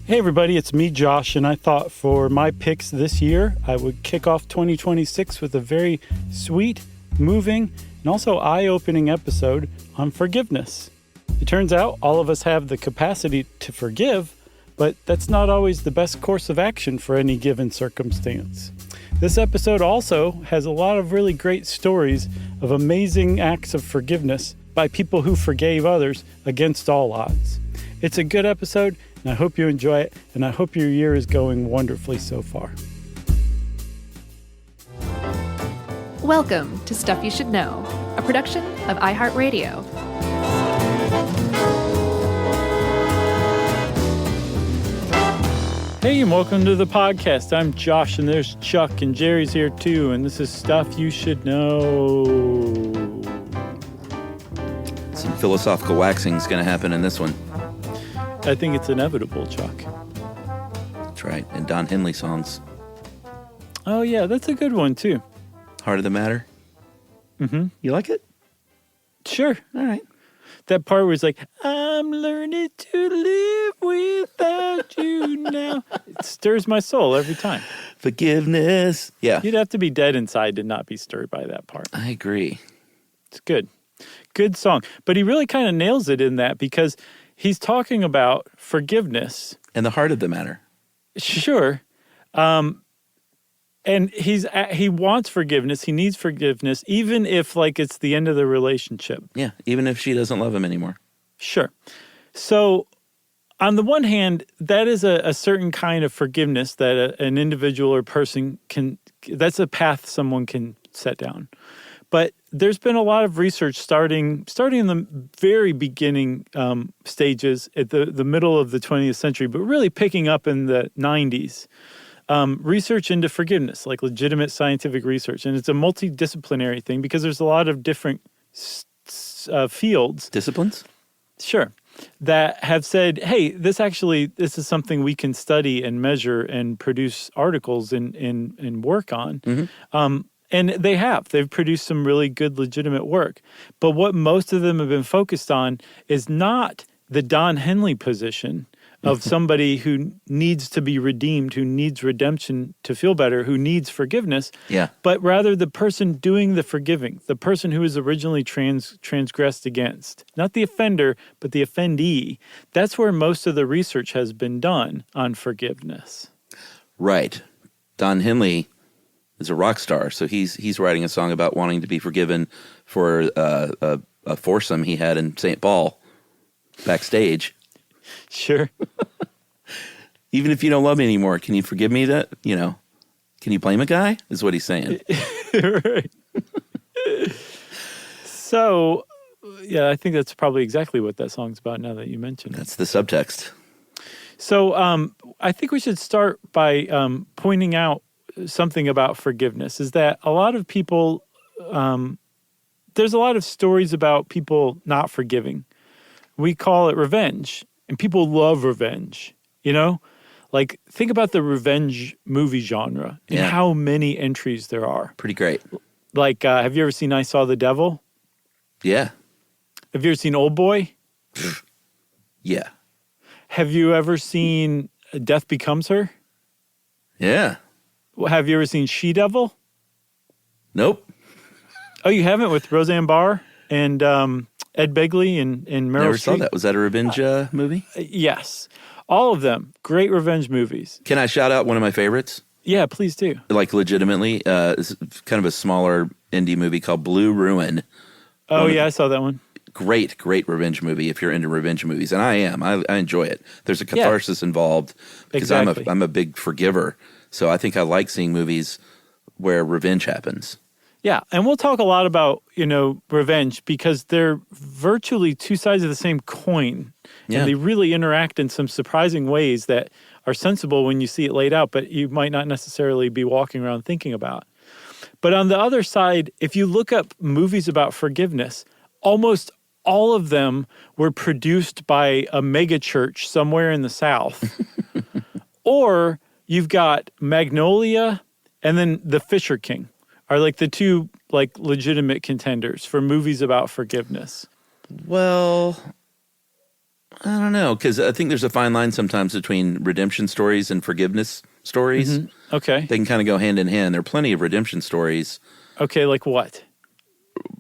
Hey everybody, it's me, Josh, and I thought for my picks this year, I would kick off 2026 with a very sweet, moving, and also eye-opening episode on forgiveness. It turns out all of us have the capacity to forgive, but that's not always the best course of action for any given circumstance. This episode also has a lot of really great stories of amazing acts of forgiveness by people who forgave others against all odds. It's a good episode, and I hope you enjoy it, and I hope your year is going wonderfully so far. Welcome to Stuff You Should Know, a production of iHeartRadio. Hey, and welcome to the podcast. I'm Josh, and there's Chuck, and Jerry's here too, and this is Stuff You Should Know. Some philosophical waxing is going to happen in this one. I think it's inevitable, Chuck. That's right. And Don Henley songs. Oh, yeah, that's a good one, too. Heart of the Matter. Mm-hmm. You like it? Sure. All right. That part where it's like, I'm learning to live without you now. It stirs my soul every time. Forgiveness. Yeah. You'd have to be dead inside to not be stirred by that part. I agree. It's good. Good song. But he really kind of nails it in that because he's talking about forgiveness. And the heart of the matter. Sure. And he wants forgiveness. He needs forgiveness, even if, like, it's the end of the relationship. Yeah, even if she doesn't love him anymore. Sure. So, on the one hand, that is a certain kind of forgiveness that an individual or person can, that's a path someone can set down. But there's been a lot of research starting in the very beginning stages at the middle of the 20th century, but really picking up in the 90s. Research into forgiveness, like legitimate scientific research. And it's a multidisciplinary thing because there's a lot of different fields. Disciplines? Sure. That have said, hey, this is something we can study and measure and produce articles and work on. Mm-hmm. And they've produced some really good legitimate work. But what most of them have been focused on is not the Don Henley position of somebody who needs to be redeemed, who needs redemption to feel better, who needs forgiveness, but rather the person doing the forgiving, the person who is originally transgressed against. Not the offender, but the offendee. That's where most of the research has been done on forgiveness. Right. Don Henley is a rock star, so he's writing a song about wanting to be forgiven for a foursome he had in St. Paul backstage. Sure. Even if you don't love me anymore, can you forgive me that, can you blame a guy? Is what he's saying. Right. So, yeah, I think that's probably exactly what that song's about now that you mention it. That's the subtext. So, I think we should start by pointing out something about forgiveness, is that a lot of people, there's a lot of stories about people not forgiving. We call it revenge. And people love revenge, Like, think about the revenge movie genre and how many entries there are. Pretty great. Like, have you ever seen I Saw the Devil? Yeah. Have you ever seen Old Boy? Yeah. Have you ever seen Death Becomes Her? Yeah. Have you ever seen She-Devil? Nope. Oh, you haven't? With Roseanne Barr and Ed Begley and Meryl Streep? Never saw that. Was that a revenge movie? Yes. All of them. Great revenge movies. Can I shout out one of my favorites? Yeah, please do. Like, legitimately, it's kind of a smaller indie movie called Blue Ruin. Oh, yeah, I saw that one. Great revenge movie if you're into revenge movies. And I am. I enjoy it. There's a catharsis involved because I'm a big forgiver. So I think I like seeing movies where revenge happens. Yeah, and we'll talk a lot about, revenge because they're virtually two sides of the same coin. Yeah. And they really interact in some surprising ways that are sensible when you see it laid out, but you might not necessarily be walking around thinking about. But on the other side, if you look up movies about forgiveness, almost all of them were produced by a mega church somewhere in the South. Or you've got Magnolia and then The Fisher King are like the two like legitimate contenders for movies about forgiveness. Well, I don't know, because I think there's a fine line sometimes between redemption stories and forgiveness stories. Okay. They can kind of go hand in hand. There are plenty of redemption stories. Okay, like what?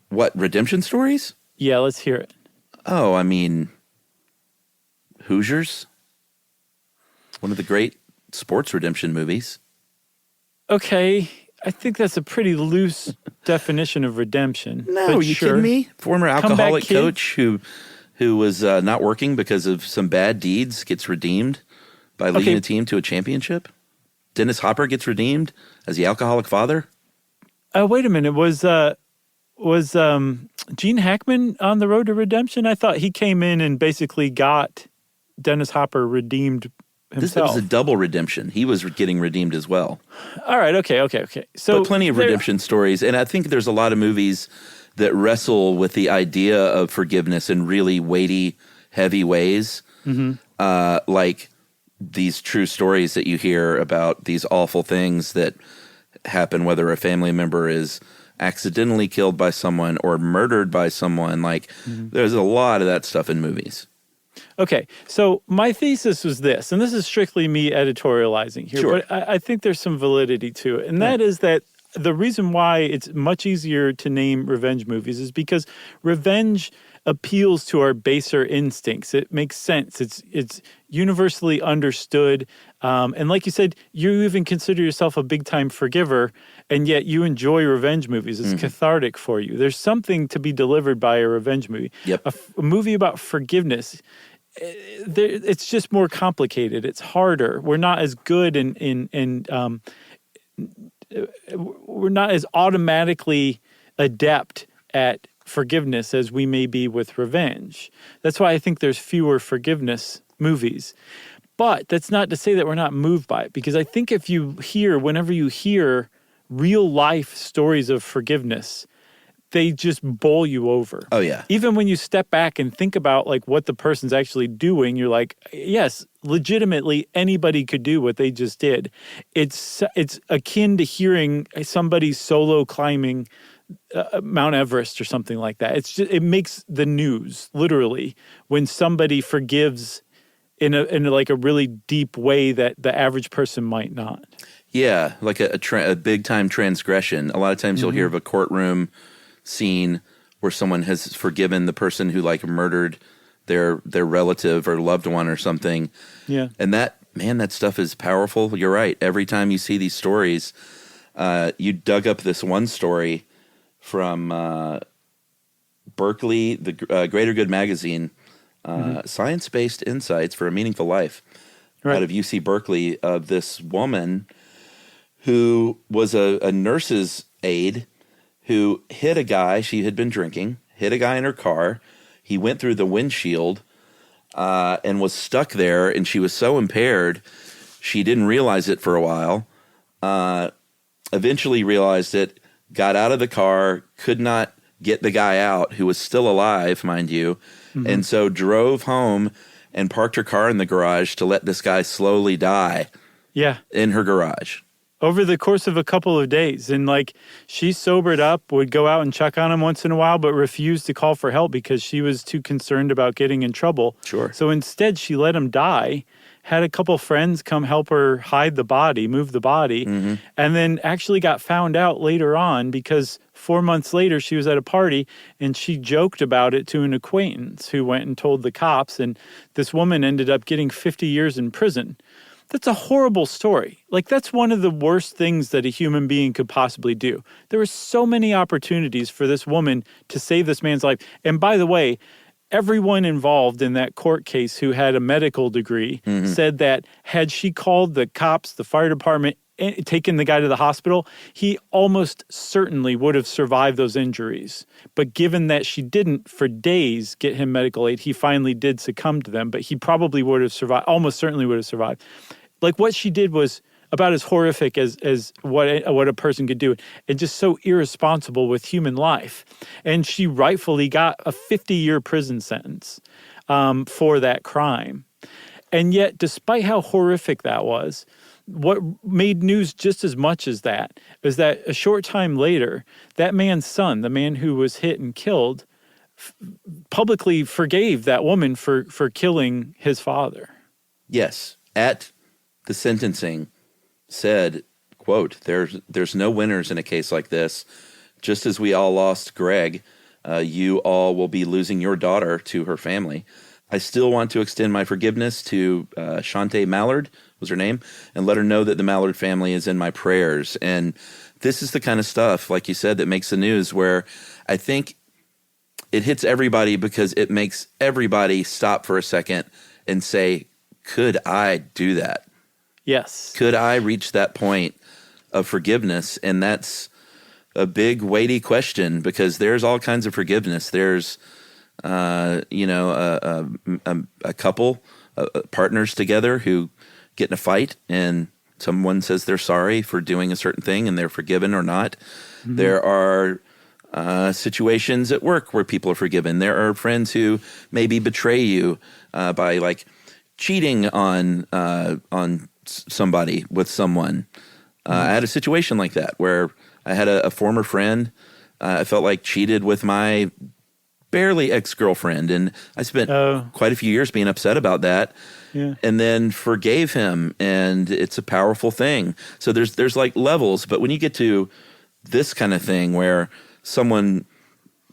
What, redemption stories? Yeah, let's hear it. Oh, I mean, Hoosiers. One of the great sports redemption movies. Okay, I think that's a pretty loose definition of redemption. No, but are you sure. kidding me? Former alcoholic kid. coach who was not working because of some bad deeds gets redeemed by leading a team to a championship. Dennis Hopper gets redeemed as the alcoholic father. Wait a minute. Was Gene Hackman on the road to redemption? I thought he came in and basically got Dennis Hopper redeemed This himself. was a double redemption. He was getting redeemed as well. All right. Okay. So But plenty of redemption stories. And I think there's a lot of movies that wrestle with the idea of forgiveness in really weighty, heavy ways. Like these true stories that you hear about these awful things that happen, whether a family member is accidentally killed by someone or murdered by someone. Like there's a lot of that stuff in movies. Okay, so my thesis was this, and this is strictly me editorializing here, Sure. but I think there's some validity to it, and that is that the reason why it's much easier to name revenge movies is because revenge appeals to our baser instincts. It makes sense. It's universally understood, and like you said, you even consider yourself a big-time forgiver, and yet you enjoy revenge movies. It's cathartic for you. There's something to be delivered by a revenge movie. Yep. A movie about forgiveness, it's just more complicated. It's harder. We're not as good we're not as automatically adept at forgiveness as we may be with revenge. That's why I think there's fewer forgiveness movies. But that's not to say that we're not moved by it, because I think whenever you hear real life stories of forgiveness, they just bowl you over. Oh, yeah. Even when you step back and think about like what the person's actually doing, you're like, yes, legitimately anybody could do what they just did. It's akin to hearing somebody solo climbing Mount Everest or something like that. It makes the news literally when somebody forgives in a really deep way that the average person might not. Yeah, like a big time transgression. A lot of times you'll hear of a courtroom scene where someone has forgiven the person who like murdered their relative or loved one or something. Yeah. And that stuff is powerful. You're right. Every time you see these stories, you dug up this one story from Berkeley, the Greater Good magazine, Science-Based Insights for a Meaningful Life, out of UC Berkeley, of this woman who was a nurse's aide who hit a guy. She had been drinking, hit a guy in her car. He went through the windshield and was stuck there, and she was so impaired, she didn't realize it for a while. Eventually realized it, got out of the car, could not get the guy out, who was still alive, mind you, and so drove home and parked her car in the garage to let this guy slowly die in her garage. Over the course of a couple of days. And like she sobered up, would go out and check on him once in a while, but refused to call for help because she was too concerned about getting in trouble. Sure. So instead she let him die, had a couple friends come help her hide the body, move the body, and then actually got found out later on because 4 months later she was at a party and she joked about it to an acquaintance who went and told the cops, and this woman ended up getting 50 years in prison. That's a horrible story. Like, that's one of the worst things that a human being could possibly do. There were so many opportunities for this woman to save this man's life. And by the way, everyone involved in that court case who had a medical degree said that had she called the cops, the fire department, and taken the guy to the hospital, he almost certainly would have survived those injuries. But given that she didn't for days get him medical aid, he finally did succumb to them, but he probably would have survived, almost certainly would have survived. Like, what she did was about as horrific as what a person could do, and just so irresponsible with human life. And she rightfully got a 50-year prison sentence for that crime. And yet, despite how horrific that was, what made news just as much as that is that a short time later, that man's son, the man who was hit and killed, publicly forgave that woman for killing his father. Yes. At the sentencing said, quote, there's no winners in a case like this. Just as we all lost Greg, you all will be losing your daughter to her family. I still want to extend my forgiveness to Shante Mallard, was her name, and let her know that the Mallard family is in my prayers. And this is the kind of stuff, like you said, that makes the news, where I think it hits everybody because it makes everybody stop for a second and say, could I do that? Yes. Could I reach that point of forgiveness? And that's a big, weighty question, because there's all kinds of forgiveness. There's, a couple, partners together who get in a fight and someone says they're sorry for doing a certain thing and they're forgiven or not. Mm-hmm. There are situations at work where people are forgiven. There are friends who maybe betray you by like cheating on somebody with someone. I had a situation like that where I had a former friend. I felt like cheated with my barely ex-girlfriend, and I spent quite a few years being upset about that. Yeah. And then forgave him, and it's a powerful thing. So there's like levels, but when you get to this kind of thing where someone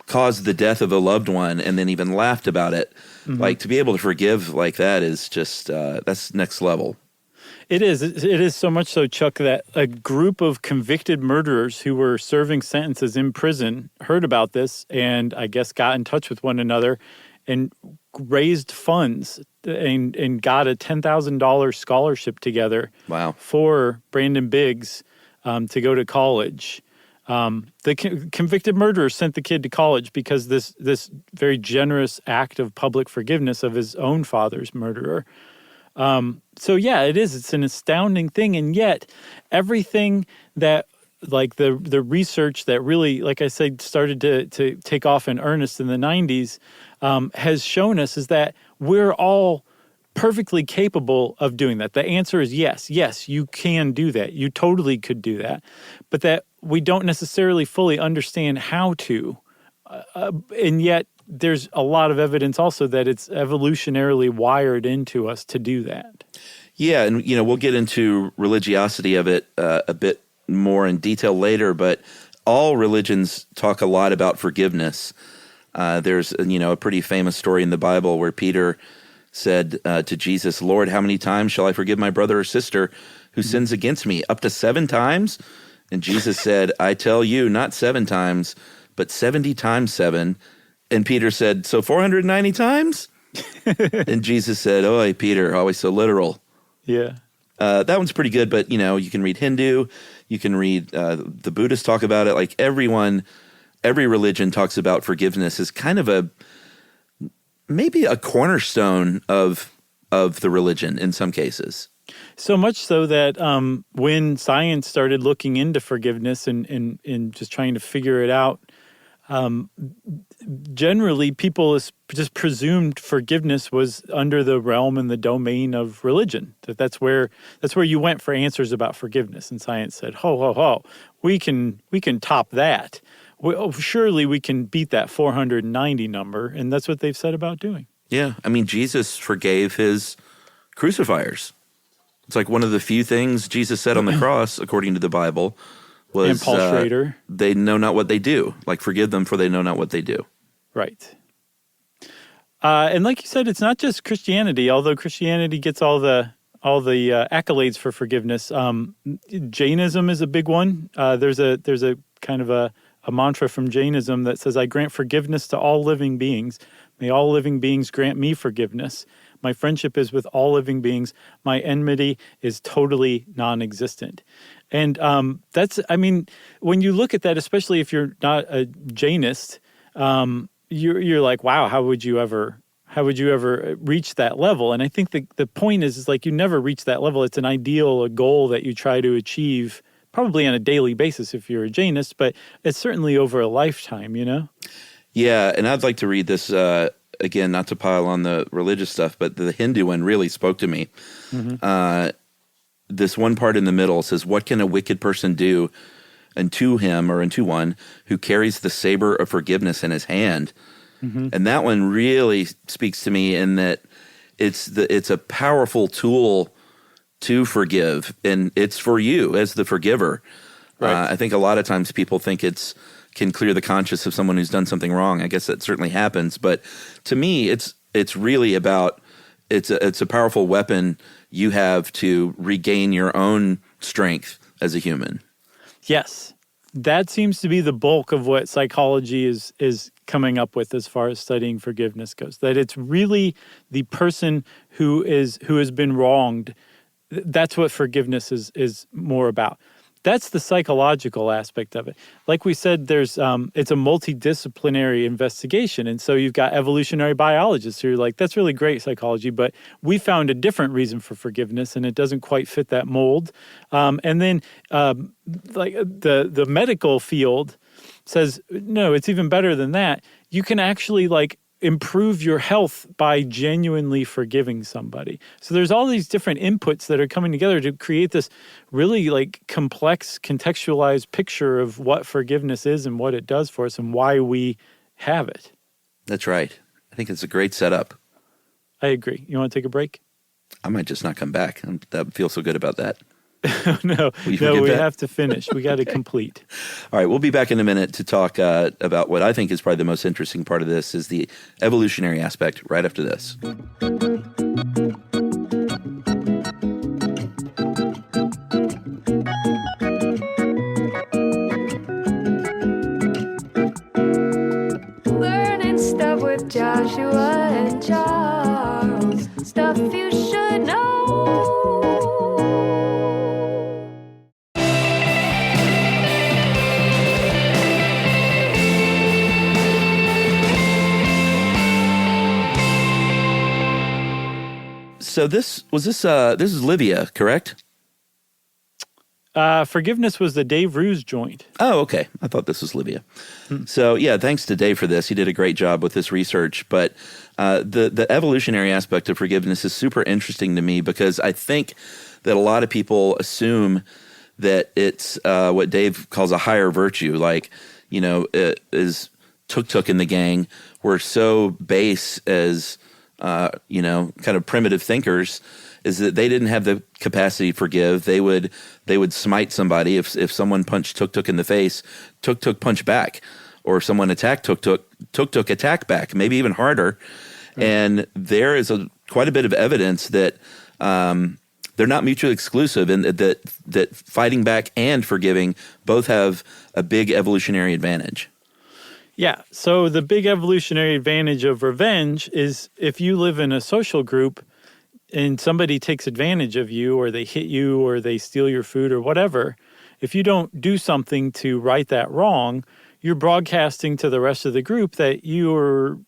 caused the death of a loved one and then even laughed about it, mm-hmm. like to be able to forgive like that is just that's next level. It is. It is so much so, Chuck, that a group of convicted murderers who were serving sentences in prison heard about this and I guess got in touch with one another and raised funds and got a $10,000 scholarship together. Wow. For Brandon Biggs to go to college. The convicted murderer sent the kid to college because this very generous act of public forgiveness of his own father's murderer. So yeah, it is. It's an astounding thing, and yet everything that, like the research that really, like I said, started to take off in earnest in the 90s, has shown us is that we're all perfectly capable of doing that. The answer is yes. Yes, you can do that. You totally could do that, but that we don't necessarily fully understand how to, and yet there's a lot of evidence also that it's evolutionarily wired into us to do that. Yeah, and we'll get into religiosity of it a bit more in detail later, but all religions talk a lot about forgiveness. There's a pretty famous story in the Bible where Peter said to Jesus, "Lord, how many times shall I forgive my brother or sister who sins against me? Up to 7 times?" And Jesus said, "I tell you, not 7 times, but 70 times 7. And Peter said, "So 490 times?" And Jesus said, "Oh, Peter, always so literal." Yeah. That one's pretty good, but, you can read Hindu, you can read the Buddhists talk about it. Like every religion talks about forgiveness as kind of maybe a cornerstone of the religion in some cases. So much so that when science started looking into forgiveness and just trying to figure it out, generally people just presumed forgiveness was under the realm and the domain of religion. That's where you went for answers about forgiveness. And science said, ho, we can top that. Surely we can beat that 490 number. And that's what they've said about doing. Yeah. I mean, Jesus forgave his crucifiers. It's like one of the few things Jesus said on the cross, according to the Bible, was, and Paul Schrader, they know not what they do. Like, forgive them, for they know not what they do. Right. And like you said, it's not just Christianity. Although Christianity gets all the accolades for forgiveness, Jainism is a big one. There's a kind of a mantra from Jainism that says, "I grant forgiveness to all living beings. May all living beings grant me forgiveness. My friendship is with all living beings. My enmity is totally non-existent." And when you look at that, especially if you're not a Jainist, you're like, wow, how would you ever reach that level? And I think the point is like you never reach that level. It's an ideal, a goal that you try to achieve probably on a daily basis if you're a Jainist, but it's certainly over a lifetime, Yeah, and I'd like to read this again, not to pile on the religious stuff, but the Hindu one really spoke to me. Mm-hmm. This one part in the middle says, "What can a wicked person do unto him or unto one who carries the saber of forgiveness in his hand? And that one really speaks to me in that it's a powerful tool to forgive, and it's for you as the forgiver. Right. I think a lot of times people think can clear the conscience of someone who's done something wrong. I guess that certainly happens, but to me, it's really about it's a powerful weapon you have to regain your own strength as a human. Yes, that seems to be the bulk of what psychology is coming up with as far as studying forgiveness goes. That it's really the person who has been wronged. That's what forgiveness is more about. That's the psychological aspect of it. Like we said, it's a multidisciplinary investigation. And so you've got evolutionary biologists who are like, that's really great psychology, but we found a different reason for forgiveness and it doesn't quite fit that mold. And then like the medical field says, no, it's even better than that. You can actually like improve your health by genuinely forgiving somebody. So there's all these different inputs that are coming together to create this really like complex, contextualized picture of what forgiveness is and what it does for us and why we have it. That's right. I think it's a great setup. I agree. You want to take a break? I might just not come back. I feel so good about that. No, we have to finish. We got to complete. All right, we'll be back in a minute to talk about what I think is probably the most interesting part of this is the evolutionary aspect right after this. Learning stuff with Joshua and Charles. Stuff you should know. So this is Livia, correct? Forgiveness was the Dave Ruse joint. Oh, okay. I thought this was Livia. So yeah, thanks to Dave for this. He did a great job with this research. But the evolutionary aspect of forgiveness is super interesting to me because I think that a lot of people assume that it's what Dave calls a higher virtue. Like, it is Tuk in the gang were so base as kind of primitive thinkers, is that they didn't have the capacity to forgive. They would smite somebody if someone punched Tuk in the face. Tuk punch back, or if someone attacked Tuk attack back, maybe even harder. And there is quite a bit of evidence that they're not mutually exclusive, and that fighting back and forgiving both have a big evolutionary advantage. Yeah. So the big evolutionary advantage of revenge is if you live in a social group and somebody takes advantage of you or they hit you or they steal your food or whatever, if you don't do something to right that wrong, you're broadcasting to the rest of the group that you're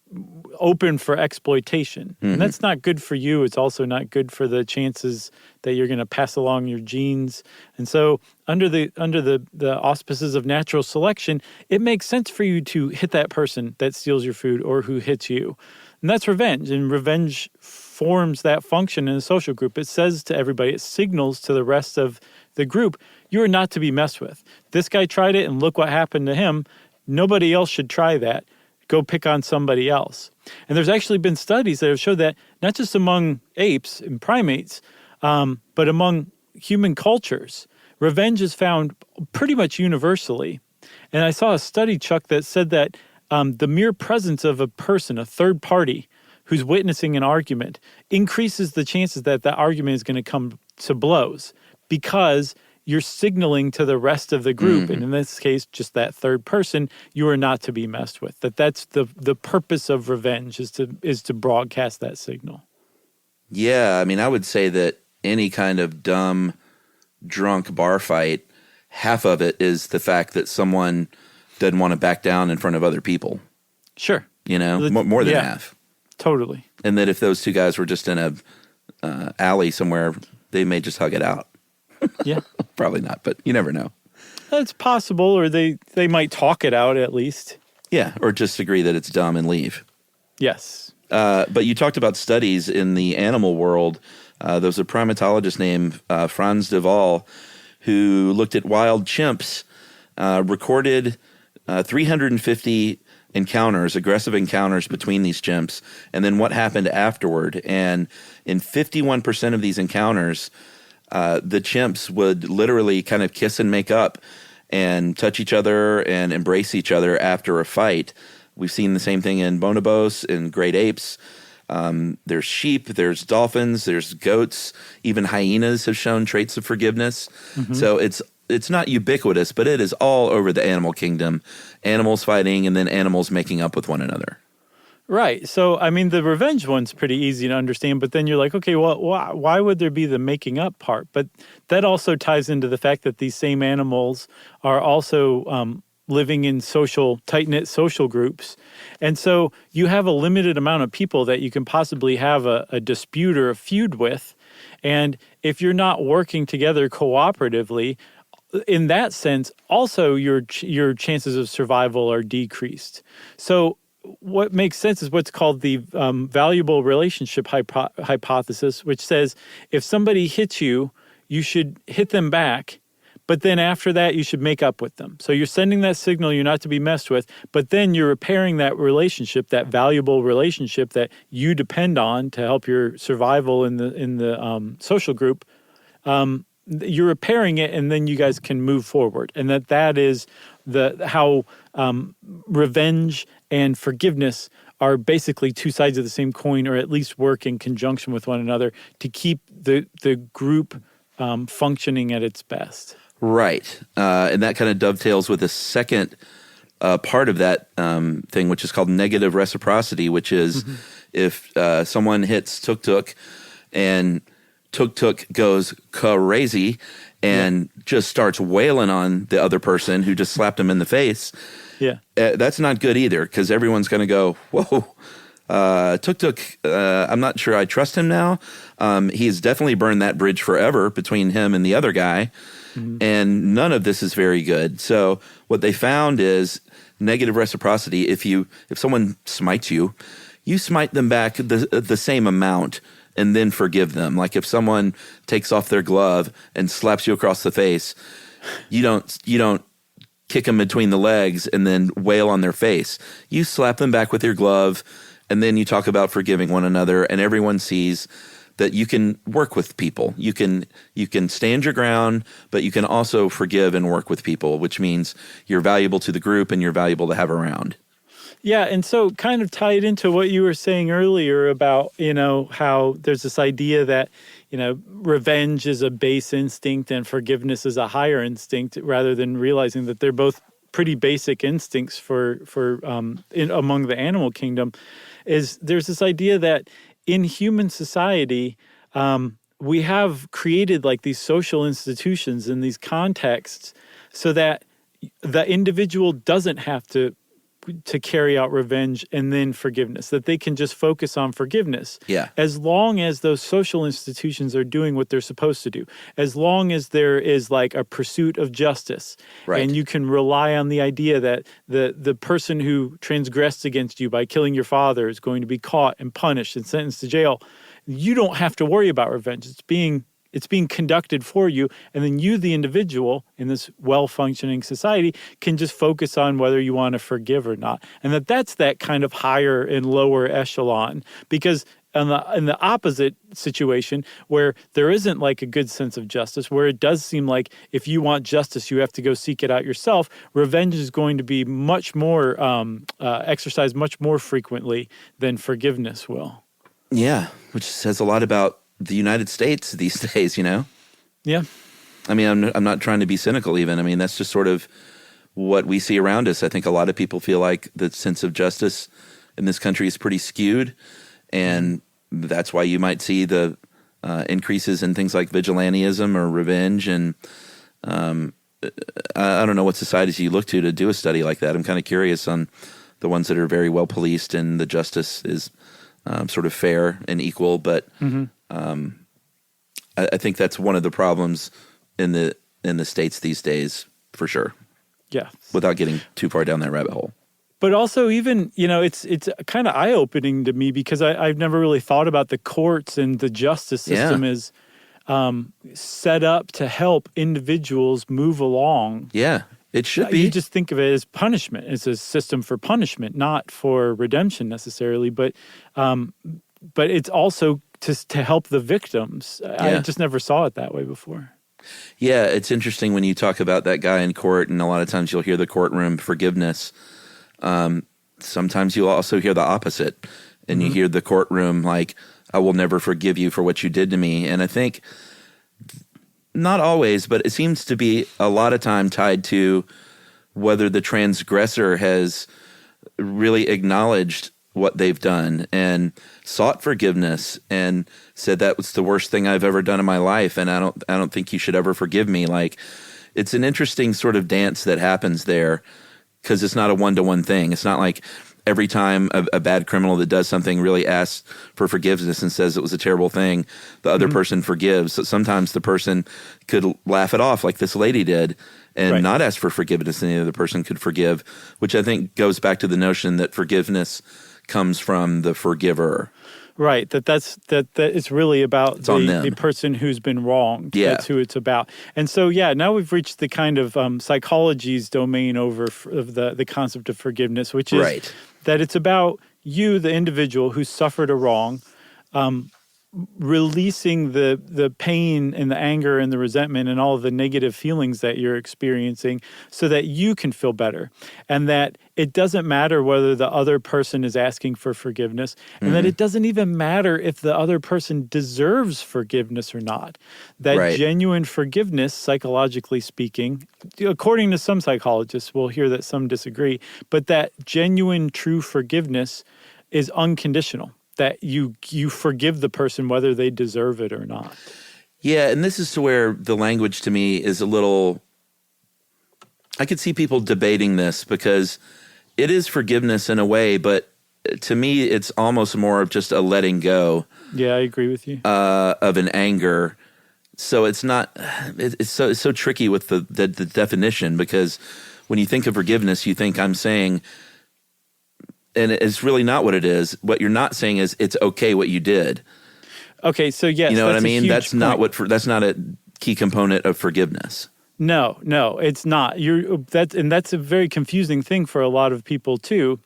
open for exploitation. And that's not good for you. It's also not good for the chances that you're going to pass along your genes. And so under the auspices of natural selection, it makes sense for you to hit that person that steals your food or who hits you. And that's revenge. And revenge forms that function in a social group. It says to everybody, it signals to the rest of the group, you are not to be messed with. This guy tried it and look what happened to him. Nobody else should try that. Go pick on somebody else. And there's actually been studies that have showed that not just among apes and primates, but among human cultures, revenge is found pretty much universally. And I saw a study, Chuck, that said that the mere presence of a person, a third party, who's witnessing an argument increases the chances that that argument is going to come to blows because you're signaling to the rest of the group, and in this case, just that third person, you are not to be messed with. That's the purpose of revenge is to broadcast that signal. Yeah, I mean, I would say that any kind of dumb, drunk bar fight, half of it is the fact that someone doesn't want to back down in front of other people. Sure. More than half. Totally. And that if those two guys were just in a alley somewhere, they may just hug it out. Yeah. Probably not, but you never know. It's possible, or they might talk it out at least. Yeah, or just agree that it's dumb and leave. Yes. But you talked about studies in the animal world. There was a primatologist named Franz de Waal who looked at wild chimps, recorded 350 aggressive encounters between these chimps, and then what happened afterward. And in 51% of these encounters, the chimps would literally kind of kiss and make up and touch each other and embrace each other after a fight. We've seen the same thing in bonobos, in great apes. There's sheep, there's dolphins, there's goats. Even hyenas have shown traits of forgiveness. Mm-hmm. So it's not ubiquitous, but it is all over the animal kingdom. Animals fighting and then animals making up with one another. Right. So, I mean, the revenge one's pretty easy to understand, but then you're like, okay, well, why would there be the making up part? But that also ties into the fact that these same animals are also living in tight-knit social groups. And so you have a limited amount of people that you can possibly have a dispute or a feud with. And if you're not working together cooperatively, in that sense, also your chances of survival are decreased. So what makes sense is what's called the valuable relationship hypothesis, which says if somebody hits you, you should hit them back, but then after that, you should make up with them. So you're sending that signal you're not to be messed with, but then you're repairing that relationship, that valuable relationship that you depend on to help your survival in the social group. You're repairing it, and then you guys can move forward. And that is how revenge and forgiveness are basically two sides of the same coin, or at least work in conjunction with one another to keep the group functioning at its best. Right. And that kind of dovetails with the second part of that thing, which is called negative reciprocity, which is if someone hits tuk-tuk and tuk-tuk goes crazy and just starts wailing on the other person who just slapped him in the face. Yeah, that's not good either, because everyone's going to go, whoa, tuk-tuk, I'm not sure I trust him now. He's definitely burned that bridge forever between him and the other guy, and none of this is very good. So what they found is negative reciprocity. If someone smites you, you smite them back the same amount and then forgive them. Like if someone takes off their glove and slaps you across the face, you don't kick them between the legs and then wail on their face. You slap them back with your glove, and then you talk about forgiving one another, and everyone sees that you can work with people. You can stand your ground, but you can also forgive and work with people, which means you're valuable to the group and you're valuable to have around. Yeah, and so kind of tied into what you were saying earlier about, how there's this idea that, revenge is a base instinct and forgiveness is a higher instinct, rather than realizing that they're both pretty basic instincts for among the animal kingdom. There's this idea that in human society, we have created like these social institutions in these contexts so that the individual doesn't have to carry out revenge and then forgiveness, that they can just focus on forgiveness. Yeah. As long as those social institutions are doing what they're supposed to do, as long as there is like a pursuit of justice, right. And you can rely on the idea that the person who transgressed against you by killing your father is going to be caught and punished and sentenced to jail, you don't have to worry about revenge. It's being conducted for you, and then you, the individual in this well-functioning society, can just focus on whether you want to forgive or not. And that's that kind of higher and lower echelon, because in the opposite situation, where there isn't like a good sense of justice, where it does seem like if you want justice, you have to go seek it out yourself, revenge is going to be much more exercised much more frequently than forgiveness will. Yeah, which says a lot about the United States these days, Yeah. I mean, I'm not trying to be cynical even. I mean, that's just sort of what we see around us. I think a lot of people feel like the sense of justice in this country is pretty skewed, and that's why you might see the increases in things like vigilantism or revenge. And I don't know what societies you look to do a study like that. I'm kind of curious on the ones that are very well policed and the justice is sort of fair and equal, but I think that's one of the problems in the States these days, for sure. Yeah. Without getting too far down that rabbit hole. But also even, it's kind of eye-opening to me, because I've never really thought about the courts and the justice system is set up to help individuals move along. Yeah. It should be. You just think of it as punishment. It's a system for punishment, not for redemption necessarily, but it's also to help the victims. I just never saw it that way before. Yeah, it's interesting when you talk about that guy in court, and a lot of times you'll hear the courtroom forgiveness. Sometimes you'll also hear the opposite, and you hear the courtroom like, I will never forgive you for what you did to me. And I think not always, but it seems to be a lot of time tied to whether the transgressor has really acknowledged what they've done and sought forgiveness and said that was the worst thing I've ever done in my life, and I don't think you should ever forgive me. Like, it's an interesting sort of dance that happens there because it's not a one-to-one thing. It's not like every time a bad criminal that does something really asks for forgiveness and says it was a terrible thing, the other person forgives. So sometimes the person could laugh it off like this lady did and not ask for forgiveness, and the other person could forgive, which I think goes back to the notion that forgiveness comes from the forgiver. Right, that it's really about the person who's been wronged. Yeah. That's who it's about. And so, now we've reached the kind of psychology's domain of the concept of forgiveness, which is that it's about you, the individual who suffered a wrong, releasing the pain and the anger and the resentment and all of the negative feelings that you're experiencing so that you can feel better. And that it doesn't matter whether the other person is asking for forgiveness, and that it doesn't even matter if the other person deserves forgiveness or not. That genuine forgiveness, psychologically speaking, according to some psychologists, we'll hear that some disagree, but that genuine, true forgiveness is unconditional. That you forgive the person whether they deserve it or not. Yeah, and this is to where the language to me is a little... I could see people debating this because it is forgiveness in a way, but to me it's almost more of just a letting go. Yeah, I agree with you. Of an anger. So it's not... It's so tricky with the definition, because when you think of forgiveness, you think I'm saying... And it's really not what it is. What you're not saying is it's okay what you did. Okay, so yes, you know what I mean. That's point. not that's not a key component of forgiveness. No, it's not. That's a very confusing thing for a lot of people too.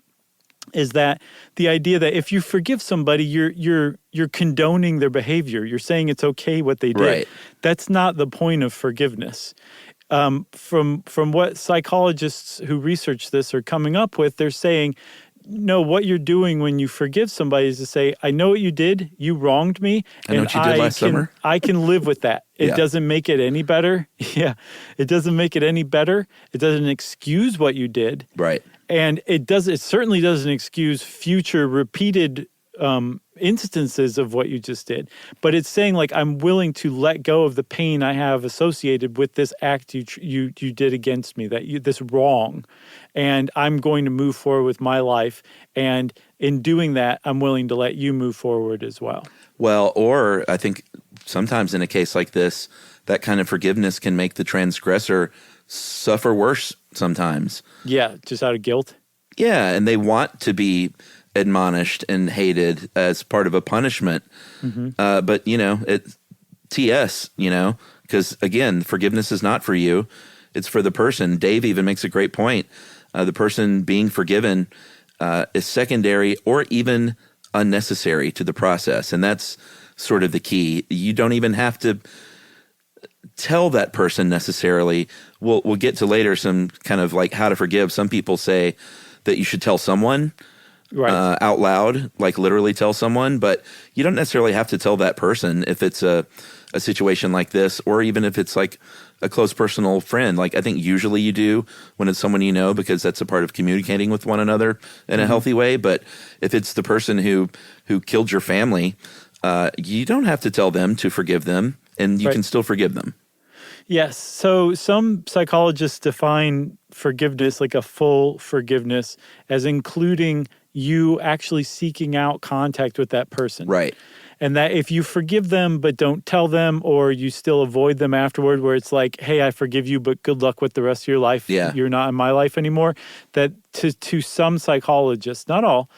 Is that the idea that if you forgive somebody, you're condoning their behavior. You're saying it's okay what they did. Right. That's not the point of forgiveness. From what psychologists who research this are coming up with, they're saying, no, what you're doing when you forgive somebody is to say, I know what you did. You wronged me. I know what you did last summer. I can live with that. It doesn't make it any better. Yeah. It doesn't make it any better. It doesn't excuse what you did. Right. And it certainly doesn't excuse future repeated instances of what you just did. But it's saying, like, I'm willing to let go of the pain I have associated with this act you did against me, this wrong. And I'm going to move forward with my life. And in doing that, I'm willing to let you move forward as well. Well, or I think sometimes in a case like this, that kind of forgiveness can make the transgressor suffer worse sometimes. Yeah, just out of guilt. Yeah, and they want to be admonished and hated as part of a punishment. But, it's TS, because, again, forgiveness is not for you. It's for the person. Dave even makes a great point. The person being forgiven is secondary or even unnecessary to the process. And that's sort of the key. You don't even have to tell that person necessarily. We'll get to later some kind of like how to forgive. Some people say that you should tell someone out loud, like literally tell someone, but you don't necessarily have to tell that person if it's a situation like this, or even if it's like a close personal friend. Like, I think usually you do when it's someone you know, because that's a part of communicating with one another in a healthy way. But if it's the person who killed your family, you don't have to tell them to forgive them, and you can still forgive them. Yes. So some psychologists define forgiveness, like a full forgiveness, as including you actually seeking out contact with that person. Right. And that if you forgive them but don't tell them, or you still avoid them afterward, where it's like, hey, I forgive you, but good luck with the rest of your life. Yeah. You're not in my life anymore. That to some psychologists, not all,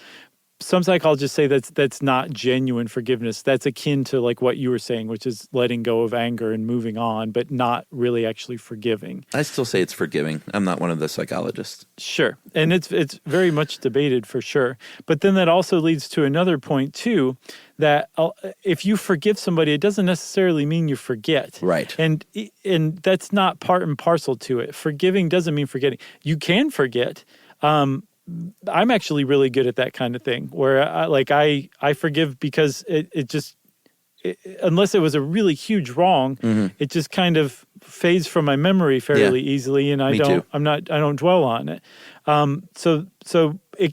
some psychologists say that's not genuine forgiveness. That's akin to like what you were saying, which is letting go of anger and moving on, but not really actually forgiving. I still say it's forgiving. I'm not one of the psychologists. Sure. And it's very much debated for sure. But then that also leads to another point too, that if you forgive somebody, it doesn't necessarily mean you forget. Right. And that's not part and parcel to it. Forgiving doesn't mean forgetting. You can forget. I'm actually really good at that kind of thing where I forgive because unless it was a really huge wrong, it just kind of fades from my memory fairly easily, and I don't dwell on it. So they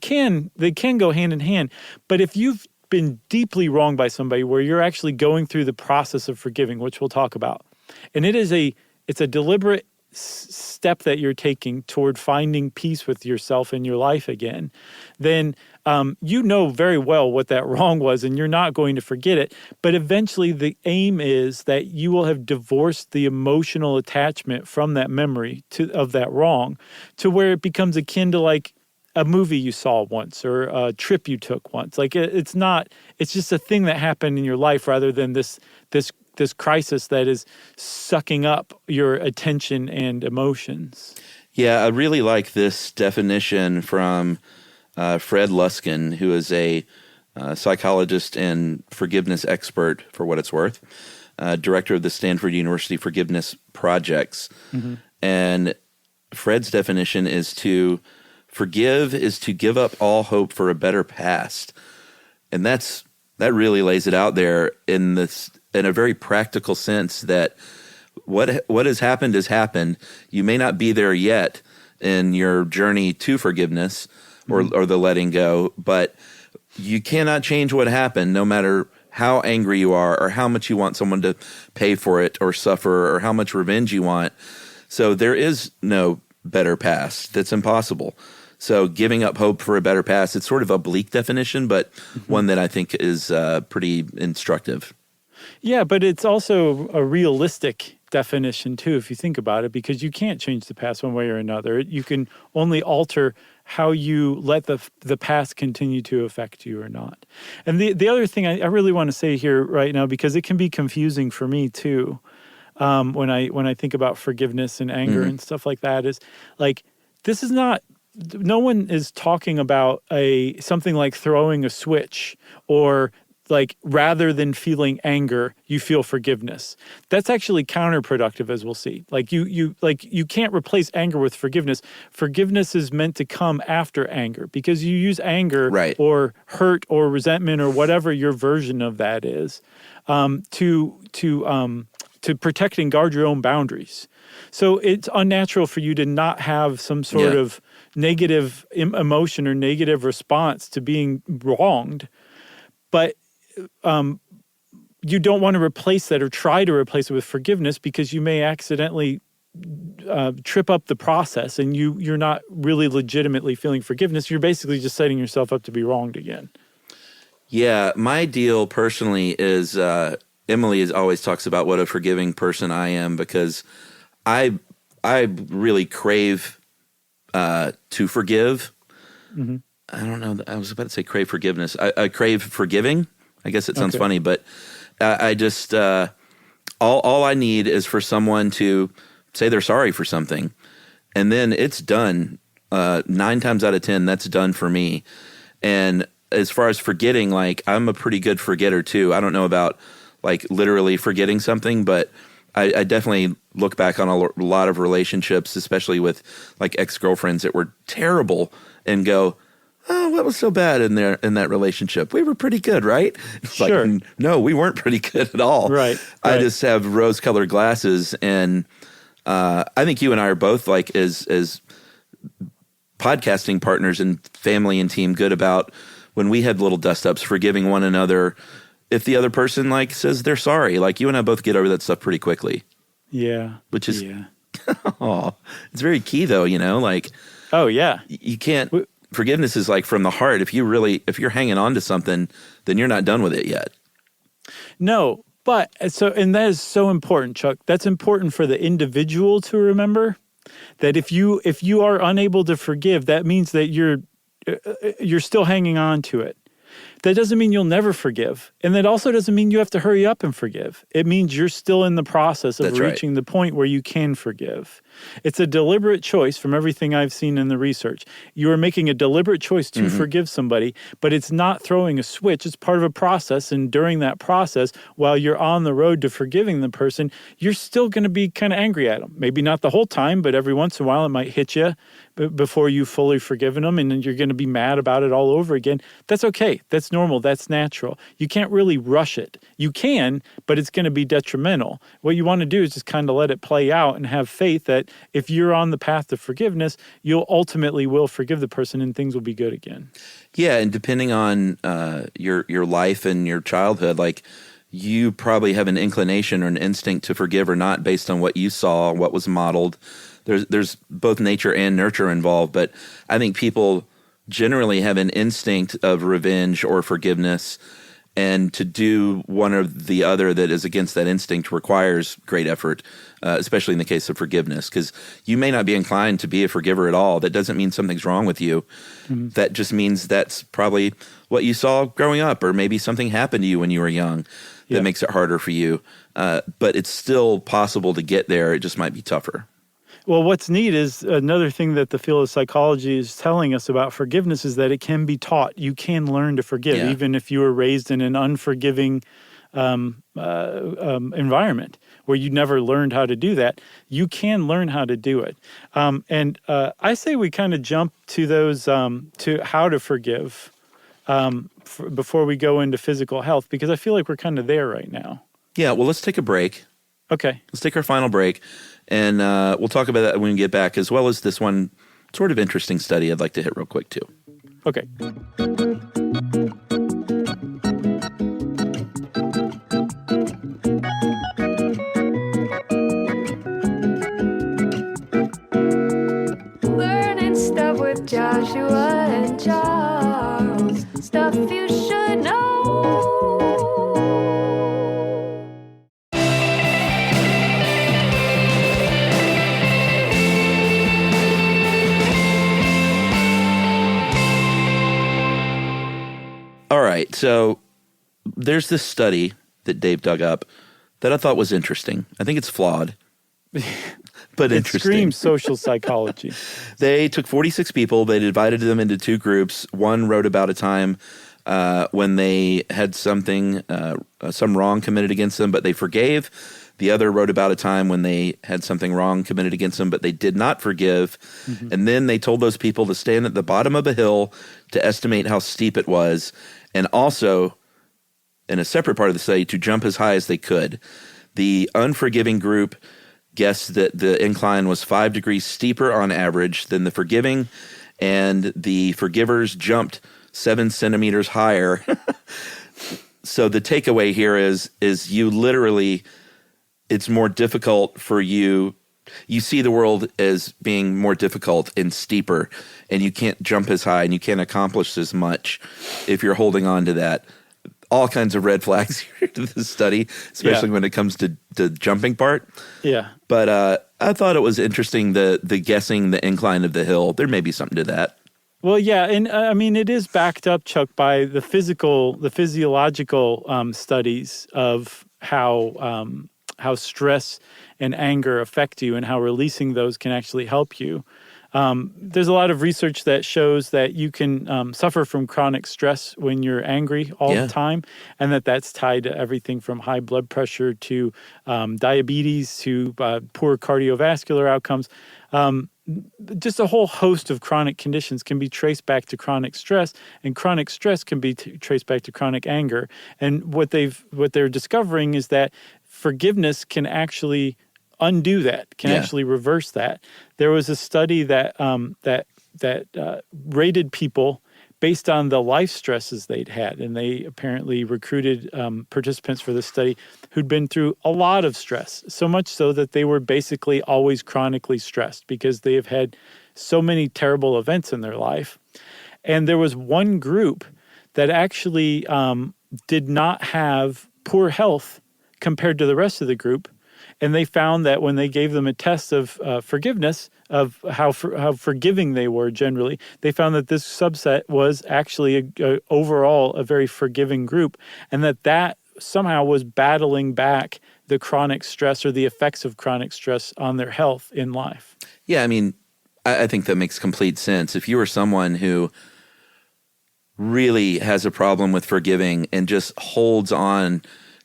can go hand in hand. But if you've been deeply wronged by somebody where you're actually going through the process of forgiving, which we'll talk about, and it's a deliberate step that you're taking toward finding peace with yourself and your life again, then you know very well what that wrong was and you're not going to forget it. But eventually the aim is that you will have divorced the emotional attachment from that memory of that wrong to where it becomes akin to like a movie you saw once or a trip you took once. Like it's just a thing that happened in your life rather than this crisis that is sucking up your attention and emotions. Yeah, I really like this definition from Fred Luskin, who is a psychologist and forgiveness expert, for what it's worth, director of the Stanford University Forgiveness Projects. Mm-hmm. And Fred's definition is to forgive is to give up all hope for a better past. And that really lays it out there in a very practical sense that what has happened. You may not be there yet in your journey to forgiveness or the letting go, but you cannot change what happened no matter how angry you are or how much you want someone to pay for it or suffer or how much revenge you want. So there is no better past. That's impossible. So giving up hope for a better past, it's sort of a bleak definition, but one that I think is pretty instructive. Yeah, but it's also a realistic definition too, if you think about it, because you can't change the past one way or another. You can only alter how you let the past continue to affect you or not. And the other thing I really want to say here right now, because it can be confusing for me too, when I think about forgiveness and anger and stuff like that, is like, this is not, no one is talking about something like throwing a switch or like rather than feeling anger, you feel forgiveness. That's actually counterproductive, as we'll see. Like you can't replace anger with forgiveness. Forgiveness is meant to come after anger because you use anger or hurt or resentment or whatever your version of that is to protect and guard your own boundaries. So it's unnatural for you to not have some sort of negative emotion or negative response to being wronged. But you don't want to replace that or try to replace it with forgiveness because you may accidentally trip up the process and you're not really legitimately feeling forgiveness. You're basically just setting yourself up to be wronged again. Yeah, my deal personally is Emily always talks about what a forgiving person I am because I really crave to forgive. Mm-hmm. I don't know. I was about to say crave forgiveness. I crave forgiving. I guess it sounds funny, but I just all I need is for someone to say they're sorry for something, and then it's done. 9 times out of 10, that's done for me. And as far as forgetting, like I'm a pretty good forgetter too. I don't know about like literally forgetting something, but I definitely look back on a lot of relationships, especially with like ex-girlfriends that were terrible, and go, oh, what was so bad in that relationship? We were pretty good, right? It's sure. Like, no, we weren't pretty good at all. Right. I just have rose-colored glasses, and I think you and I are both like as podcasting partners and family and team good about when we had little dust-ups, forgiving one another. If the other person like says they're sorry, like you and I both get over that stuff pretty quickly. Yeah. Which is, it's very key though, you know, like, oh yeah, you can't. Forgiveness is like from the heart. If you're hanging on to something, then you're not done with it yet. No, but and that is so important, Chuck. That's important for the individual to remember that if you are unable to forgive, that means that you're still hanging on to it. That doesn't mean you'll never forgive. And that also doesn't mean you have to hurry up and forgive. It means you're still in the process of That's right. reaching the point where you can forgive. It's a deliberate choice from everything I've seen in the research. You are making a deliberate choice to forgive somebody, but it's not throwing a switch. It's part of a process. And during that process, while you're on the road to forgiving the person, you're still going to be kind of angry at them. Maybe not the whole time, but every once in a while it might hit you before you've fully forgiven them, and then you're going to be mad about it all over again. That's okay. That's normal. That's natural. You can't really rush it. You can, but it's going to be detrimental. What you want to do is just kind of let it play out and have faith that if you're on the path to forgiveness, you'll ultimately will forgive the person and things will be good again. Yeah, and depending on your life and your childhood, like you probably have an inclination or an instinct to forgive or not based on what you saw, what was modeled. There's both nature and nurture involved, but I think people generally have an instinct of revenge or forgiveness, and to do one or the other that is against that instinct requires great effort, especially in the case of forgiveness, because you may not be inclined to be a forgiver at all. That doesn't mean something's wrong with you. That just means that's probably what you saw growing up, or maybe something happened to you when you were young that makes it harder for you. But it's still possible to get there. It just might be tougher. Well, what's neat is another thing that the field of psychology is telling us about forgiveness is that it can be taught. You can learn to forgive, even if you were raised in an unforgiving environment where you never learned how to do that. You can learn how to do it. And I say we kind of jump to those, to how to forgive before we go into physical health, because I feel like we're kind of there right now. Yeah, well, let's take a break. Okay. Let's take our final break, and we'll talk about that when we get back, as well as this one sort of interesting study I'd like to hit real quick, too. Okay. Learning stuff with Joshua and Charles. Stuff you should know. All right, so there's this study that Dave dug up that I thought was interesting. I think it's flawed, but It interesting. screams social psychology. They took 46 people. They divided them into two groups. One wrote about a time when they had something, some wrong committed against them, but they forgave. The other wrote about a time when they had something wrong committed against them, but they did not forgive. And then they told those people to stand at the bottom of a hill to estimate how steep it was, and also, in a separate part of the study, to jump as high as they could. The unforgiving group guessed that the incline was 5 degrees steeper on average than the forgiving, and the forgivers jumped 7 centimeters higher. So the takeaway here is you literally, it's more difficult for you. You see the world as being more difficult and steeper, and you can't jump as high and you can't accomplish as much if you're holding on to that. All kinds of red flags here to this study, especially when it comes to the jumping part. Yeah. But I thought it was interesting, the guessing the incline of the hill. There may be something to that. Well, yeah, and I mean, it is backed up, Chuck, by the physiological studies of how stress and anger affect you and how releasing those can actually help you. There's a lot of research that shows that you can suffer from chronic stress when you're angry all the time, and that's tied to everything from high blood pressure to diabetes to poor cardiovascular outcomes. Just a whole host of chronic conditions can be traced back to chronic stress, and chronic stress can be traced back to chronic anger. And what they're discovering is that forgiveness can actually undo that, can actually reverse that. There was a study that rated people based on the life stresses they'd had, and they apparently recruited participants for this study who'd been through a lot of stress, so much so that they were basically always chronically stressed because they have had so many terrible events in their life. And there was one group that actually did not have poor health compared to the rest of the group, And they found that when they gave them a test of forgiveness, of how forgiving they were generally, they found that this subset was actually overall a very forgiving group, and that somehow was battling back the chronic stress or the effects of chronic stress on their health in life. Yeah, I mean, I think that makes complete sense. If you are someone who really has a problem with forgiving and just holds on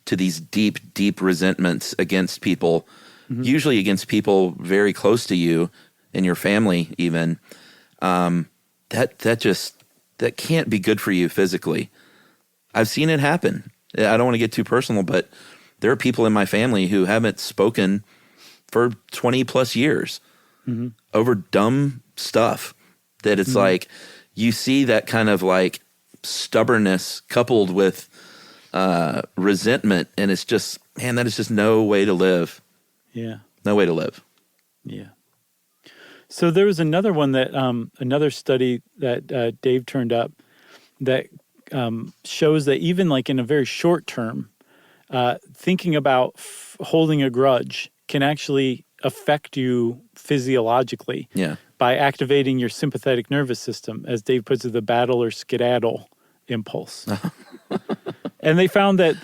to these deep, deep resentments against people, usually against people very close to you and your family even, that can't be good for you physically. I've seen it happen. I don't want to get too personal, but there are people in my family who haven't spoken for 20 plus years over dumb stuff that it's like you see that kind of like stubbornness coupled with resentment, and it's just, man, that is just no way to live. Yeah. No way to live. Yeah. So there was another one that, another study that Dave turned up that shows that even like in a very short term, thinking about holding a grudge can actually affect you physiologically by activating your sympathetic nervous system, as Dave puts it, the battle or skedaddle impulse. And they found that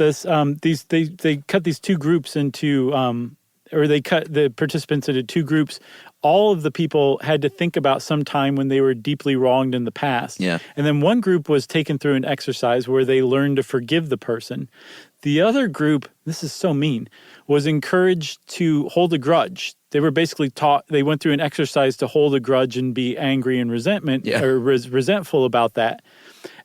they cut these two groups into, or they cut the participants into two groups. All of the people had to think about some time when they were deeply wronged in the past. Yeah. And then one group was taken through an exercise where they learned to forgive the person. The other group, this is so mean, was encouraged to hold a grudge. They were basically taught, they went through an exercise to hold a grudge and be angry and resentful about that.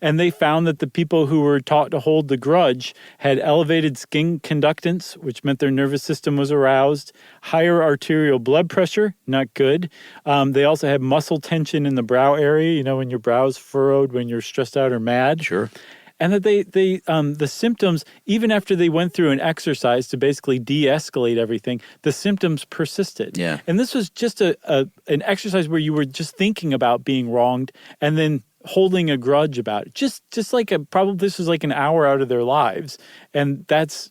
And they found that the people who were taught to hold the grudge had elevated skin conductance, which meant their nervous system was aroused, higher arterial blood pressure, not good. They also had muscle tension in the brow area, you know, when your brow's furrowed, when you're stressed out or mad. Sure. And that the symptoms, even after they went through an exercise to basically de-escalate everything, the symptoms persisted. Yeah. And this was just an exercise where you were just thinking about being wronged and then holding a grudge about it. Just like probably this was like an hour out of their lives. And that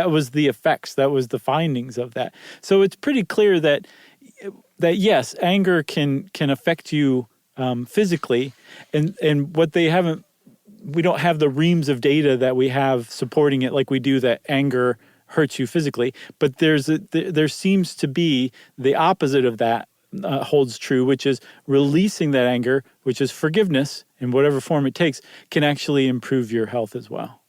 was the effects. That was the findings of that. So it's pretty clear that yes, anger can affect you physically, and what they haven't, we don't have the reams of data that we have supporting it like we do that anger hurts you physically, but there seems to be the opposite of that holds true, which is releasing that anger, which is forgiveness in whatever form it takes, can actually improve your health as well.